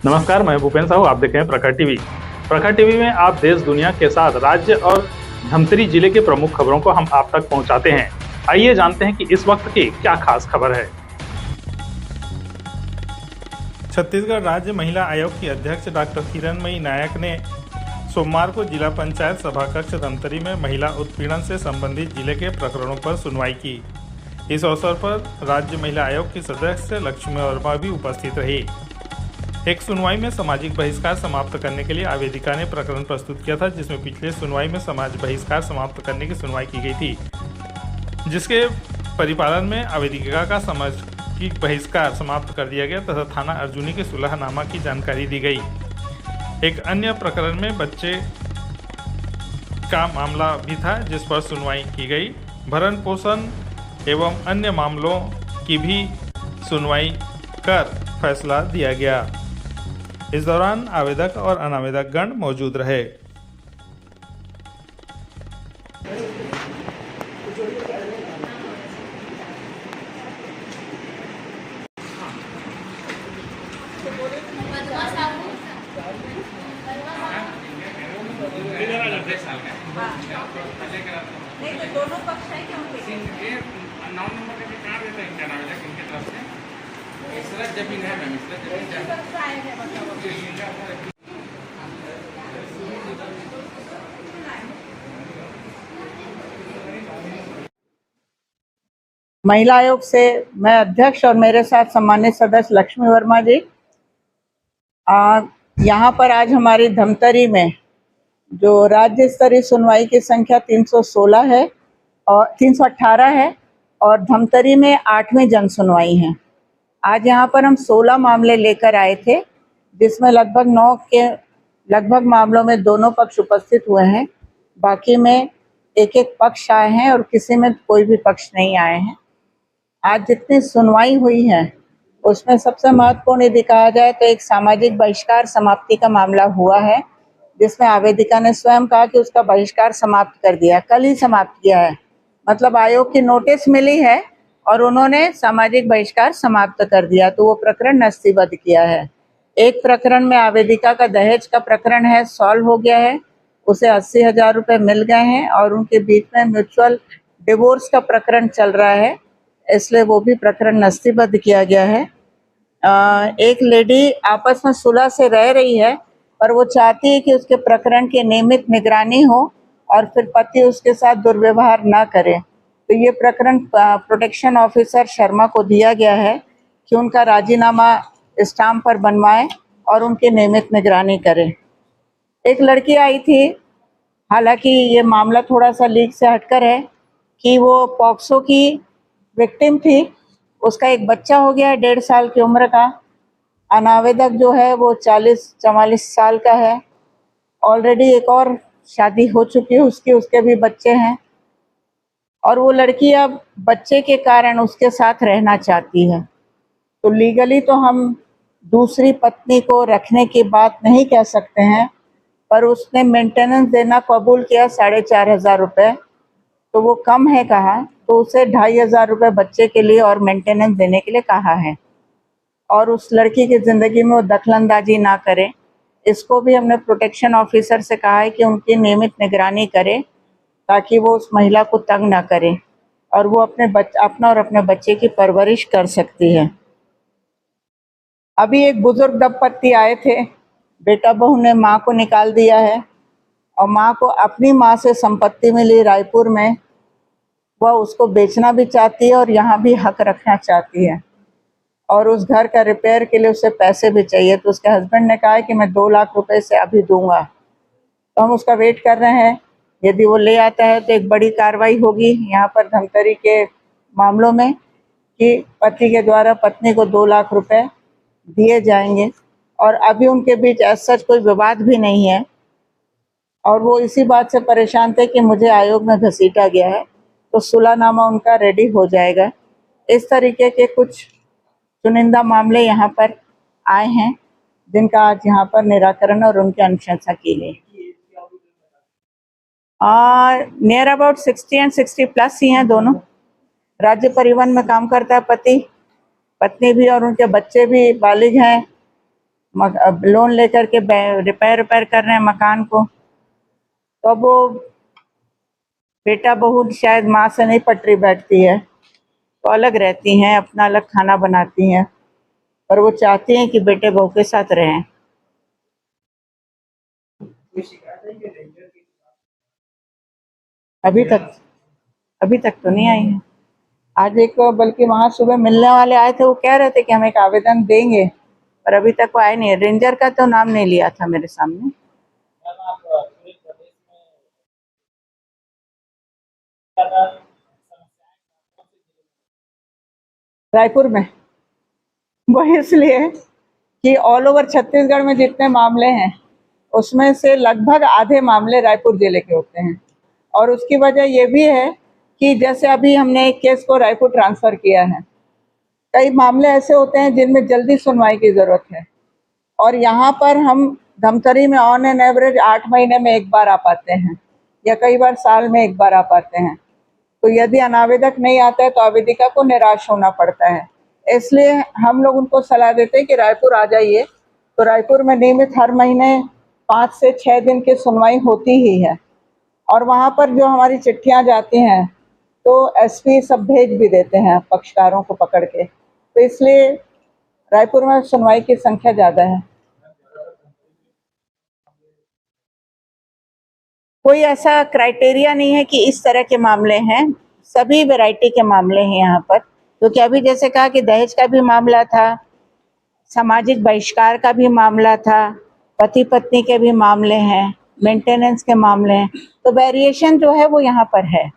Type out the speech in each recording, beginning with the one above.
नमस्कार, मैं भूपेन साहू। आप देख रहे हैं प्रखर टीवी। प्रखर टीवी में आप देश दुनिया के साथ राज्य और धमतरी जिले के प्रमुख खबरों को हम आप तक पहुंचाते हैं। आइए जानते हैं कि इस वक्त की क्या खास खबर है। छत्तीसगढ़ राज्य महिला आयोग की अध्यक्ष डॉक्टर किरणमयी नायक ने सोमवार को जिला पंचायत सभाकक्ष धमतरी में महिला उत्पीड़न से संबंधित जिले के प्रकरणों पर सुनवाई की। इस अवसर पर राज्य महिला आयोग की सदस्य लक्ष्मी वर्मा भी उपस्थित रही। एक सुनवाई में सामाजिक बहिष्कार समाप्त करने के लिए आवेदिका ने प्रकरण प्रस्तुत किया था, जिसमें पिछले सुनवाई में समाज बहिष्कार समाप्त करने की सुनवाई की गई थी, जिसके परिपालन में आवेदिका का सामाजिक बहिष्कार समाप्त कर दिया गया तथा थाना अर्जुनी के सुलहनामा की जानकारी दी गई। एक अन्य प्रकरण में बच्चे का मामला भी था, जिस पर सुनवाई की गई। भरण पोषण एवं अन्य मामलों की भी सुनवाई कर फैसला दिया गया। इस दौरान आवेदक और अनावेदक गण मौजूद रहे। नहीं तो दोनों पक्ष है क्या उनके? 9 नंबर का भी कार्ड देते हैं क्या नाम है इनकी तरफ से? इसरा जमीन है मैम, इसरा जमीन है। पक्ष आए हैं मतलब महिला आयोग से मैं अध्यक्ष और मेरे साथ सम्मानित सदस्य लक्ष्मी वर्मा जी यहाँ पर आज हमारी धमतरी में जो राज्य स्तरीय सुनवाई की संख्या 316 है और 318 है और धमतरी में 8वीं जन सुनवाई है। आज यहाँ पर हम 16 मामले लेकर आए थे, जिसमें लगभग 9 के लगभग मामलों में दोनों पक्ष उपस्थित हुए हैं। बाकी में एक एक पक्ष आए हैं और किसी में कोई भी पक्ष नहीं आए हैं। आज जितनी सुनवाई हुई है उसमें सबसे महत्वपूर्ण यदि कहा जाए तो एक सामाजिक बहिष्कार समाप्ति का मामला हुआ है, जिसमें आवेदिका ने स्वयं कहा कि उसका बहिष्कार समाप्त कर दिया, कल ही समाप्त किया है। मतलब आयोग की नोटिस मिली है और उन्होंने सामाजिक बहिष्कार समाप्त कर दिया, तो वो प्रकरण नस्तीबद्ध किया है। एक प्रकरण में आवेदिका का दहेज का प्रकरण है, सॉल्व हो गया है, उसे 80,000 रुपये मिल गए हैं और उनके बीच में म्यूचुअल डिवोर्स का प्रकरण चल रहा है, इसलिए वो भी प्रकरण नस्तीबद्ध किया गया है। एक लेडी आपस में सुलह से रह रही है, पर वो चाहती है कि उसके प्रकरण की नियमित निगरानी हो और फिर पति उसके साथ दुर्व्यवहार ना करे, तो ये प्रकरण प्रोटेक्शन ऑफिसर शर्मा को दिया गया है कि उनका राजीनामा स्टाम्प पर बनवाएं और उनकी नियमित निगरानी करें। एक लड़की आई थी, हालांकि ये मामला थोड़ा सा लीक से हटकर है कि वो पॉक्सो की विक्टिम थी, उसका एक बच्चा हो गया है 1.5 साल की उम्र का। अनावेदक जो है वो 40-44 साल का है। ऑलरेडी एक और शादी हो चुकी है उसकी, उसके भी बच्चे हैं और वो लड़की अब बच्चे के कारण उसके साथ रहना चाहती है। तो लीगली तो हम दूसरी पत्नी को रखने की बात नहीं कह सकते हैं, पर उसने मेंटेनेंस देना कबूल किया 4,500 रुपये, तो वो कम है कहा, तो उसे 2,500 रुपये बच्चे के लिए और मेंटेनेंस देने के लिए कहा है और उस लड़की की ज़िंदगी में वो दखलंदाजी ना करे। इसको भी हमने प्रोटेक्शन ऑफिसर से कहा है कि उनकी नियमित निगरानी करे ताकि वो उस महिला को तंग ना करे और वो अपना और अपने बच्चे की परवरिश कर सकती है। अभी एक बुजुर्ग दंपत्ति आए थे, बेटा बहू ने माँ को निकाल दिया है और माँ को अपनी माँ से संपत्ति मिली रायपुर में, वह उसको बेचना भी चाहती है और यहाँ भी हक रखना चाहती है और उस घर का रिपेयर के लिए उसे पैसे भी चाहिए। तो उसके हस्बैंड ने कहा है कि मैं 2 लाख रुपए से अभी दूंगा, तो हम उसका वेट कर रहे हैं। यदि वो ले आता है तो एक बड़ी कार्रवाई होगी यहाँ पर धमतरी के मामलों में कि पति के द्वारा पत्नी को 2 लाख रुपए दिए जाएंगे और अभी उनके बीच ऐसा कोई विवाद भी नहीं है और वो इसी बात से परेशान थे कि मुझे आयोग में घसीटा गया है, तो सुलहनामा उनका रेडी हो जाएगा। इस तरीके के कुछ चुनिंदा मामले यहाँ पर आए हैं जिनका आज यहाँ पर निराकरण और उनकी अनुशंसा की गई। नियर अबाउट 60 एंड 60 प्लस ही हैं दोनों। राज्य परिवहन में काम करता है पति, पत्नी भी और उनके बच्चे भी बालिग हैं अब लोन लेकर के रिपेयर कर रहे हैं मकान को। तो अब वो बेटा बहू शायद माँ से नहीं पटरी बैठती है, तो अलग रहती हैं, अपना अलग खाना बनाती हैं, पर वो चाहती हैं कि बेटे बहू के साथ रहें। अभी तक तो नहीं आई है। आज एक बल्कि वहाँ सुबह मिलने वाले आए थे, वो कह रहे थे कि हम एक आवेदन देंगे, पर अभी तक वो आए नहीं है। रेंजर का तो नाम नहीं लिया था मेरे सामने। रायपुर में वो इसलिए कि ऑल ओवर छत्तीसगढ़ में जितने मामले हैं उसमें से लगभग आधे मामले रायपुर जिले के होते हैं। और उसकी वजह ये भी है कि जैसे अभी हमने एक केस को रायपुर ट्रांसफ़र किया है, कई मामले ऐसे होते हैं जिनमें जल्दी सुनवाई की ज़रूरत है, और यहाँ पर हम धमतरी में ऑन एन एवरेज 8 महीने में एक बार आ पाते हैं, या कई बार साल में एक बार आ पाते हैं। तो यदि अनावेदक नहीं आता है तो आवेदिका को निराश होना पड़ता है। इसलिए हम लोग उनको सलाह देते हैं कि रायपुर आ जाइए। तो रायपुर में नियमित हर महीने 5 से 6 दिन की सुनवाई होती ही है, और वहाँ पर जो हमारी चिट्ठियाँ जाती हैं तो एसपी सब भेज भी देते हैं पक्षकारों को पकड़ के। तो इसलिए रायपुर में सुनवाई की संख्या ज़्यादा है। कोई ऐसा क्राइटेरिया नहीं है कि इस तरह के मामले हैं, सभी वैरायटी के मामले हैं यहाँ पर। क्योंकि अभी जैसे कहा कि दहेज का भी मामला था, सामाजिक बहिष्कार का भी मामला था, पति पत्नी के भी मामले हैं, मेंटेनेंस के मामले हैं, तो वेरिएशन जो है वो यहाँ पर है।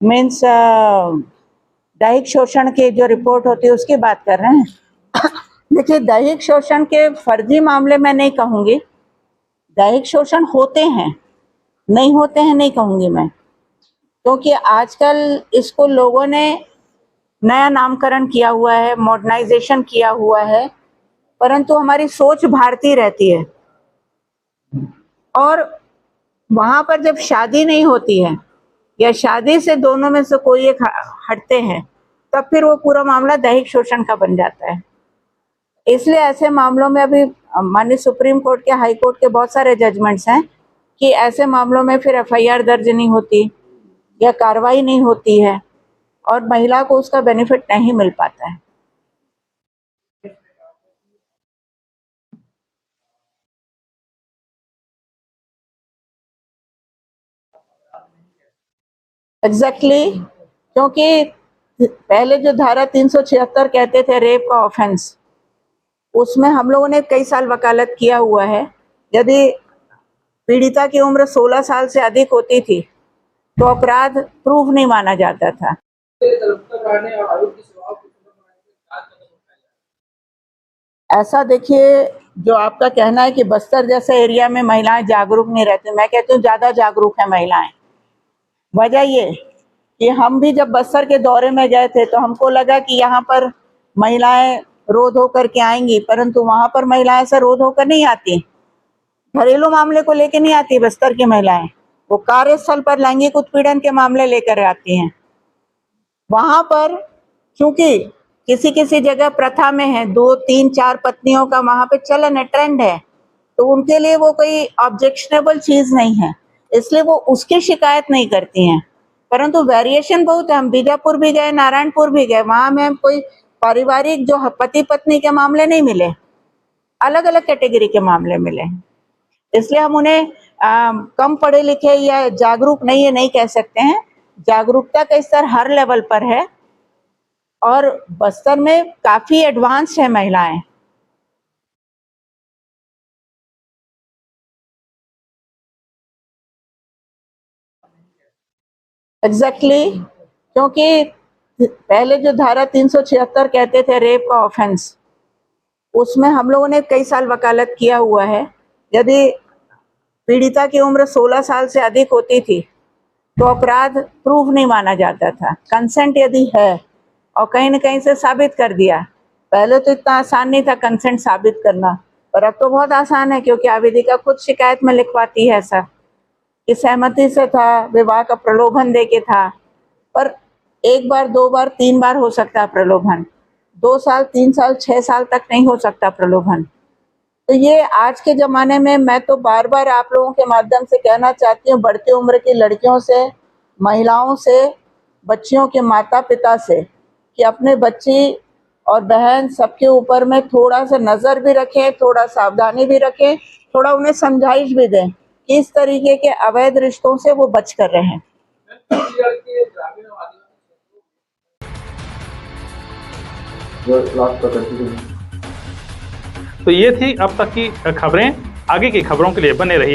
मीन्स दैहिक शोषण की जो रिपोर्ट होती है उसकी बात कर रहे हैं। देखिए, दैहिक शोषण के फर्जी मामले मैं नहीं कहूँगी, दैहिक शोषण होते हैं, नहीं होते हैं नहीं कहूँगी मैं, क्योंकि आजकल इसको लोगों ने नया नामकरण किया हुआ है, मॉडर्नाइजेशन किया हुआ है, परंतु हमारी सोच भारतीय रहती है। और वहाँ पर जब शादी नहीं होती है या शादी से दोनों में से कोई एक हटते हैं, तब फिर वो पूरा मामला दैहिक शोषण का बन जाता है। इसलिए ऐसे मामलों में अभी माननीय सुप्रीम कोर्ट के, हाई कोर्ट के बहुत सारे जजमेंट्स हैं कि ऐसे मामलों में फिर एफआईआर दर्ज नहीं होती या कार्रवाई नहीं होती है, और महिला को उसका बेनिफिट नहीं मिल पाता है। एग्जैक्टली क्योंकि पहले जो धारा 376 कहते थे रेप का ऑफेंस, उसमें हम लोगों ने कई साल वकालत किया हुआ है। यदि पीड़िता की उम्र 16 साल से अधिक होती थी तो अपराध प्रूफ नहीं माना जाता था। ऐसा देखिए, जो आपका कहना है कि बस्तर जैसे एरिया में महिलाएं जागरूक नहीं रहती, मैं कहती हूँ ज़्यादा जागरूक है महिलाएं। वजह ये कि हम भी जब बस्तर के दौरे में गए थे तो हमको लगा कि यहाँ पर महिलाएं रोध होकर के आएंगी, परंतु वहाँ पर महिलाएं से रोध होकर नहीं आती, घरेलू मामले को लेकर नहीं आती बस्तर की महिलाएं, वो कार्यस्थल पर लैंगिक उत्पीड़न के मामले लेकर आती हैं। वहाँ पर क्योंकि किसी किसी जगह प्रथा में है 2, 3, 4 पत्नियों का वहाँ पे चलन है, ट्रेंड है, तो उनके लिए वो कोई ऑब्जेक्शनेबल चीज़ नहीं है, इसलिए वो उसकी शिकायत नहीं करती हैं। परंतु वेरिएशन बहुत है। हम बीजापुर भी गए, नारायणपुर भी गए, वहाँ में कोई पारिवारिक जो पति पत्नी के मामले नहीं मिले, अलग अलग कैटेगरी के मामले मिले। इसलिए हम उन्हें कम पढ़े लिखे या जागरूक नहीं है नहीं कह सकते हैं। जागरूकता का स्तर हर लेवल पर है, और बस्तर में काफ़ी एडवांस है महिलाएं। एग्जैक्टली क्योंकि पहले जो धारा 376 कहते थे रेप का ऑफेंस, उसमें हम लोगों ने कई साल वकालत किया हुआ है। यदि पीड़िता की उम्र 16 साल से अधिक होती थी तो अपराध प्रूफ नहीं माना जाता था। कंसेंट यदि है और कहीं न कहीं से साबित कर दिया। पहले तो इतना आसान नहीं था कंसेंट साबित करना, पर अब तो बहुत आसान है, क्योंकि आवेदिका खुद शिकायत में लिखवाती है ऐसा कि सहमति से था, विवाह का प्रलोभन देके था। पर 1 बार, 2 बार, 3 बार हो सकता है प्रलोभन, 2 साल, 3 साल, 6 साल तक नहीं हो सकता प्रलोभन। तो ये आज के ज़माने में मैं तो बार-बार आप लोगों के माध्यम से कहना चाहती हूँ, बढ़ती उम्र की लड़कियों से, महिलाओं से, बच्चियों के माता-पिता से, कि अपने बच्ची और बहन सबके ऊपर में थोड़ा-सा नज़र भी रखें, थोड़ा सावधानी भी रखें, थोड़ा उन्हें समझाइश भी दें कि इस तरीके के अवैध रिश्तों से वो बच कर रहें। तो ये थी अब तक की खबरें। आगे की खबरों के लिए बने रहिए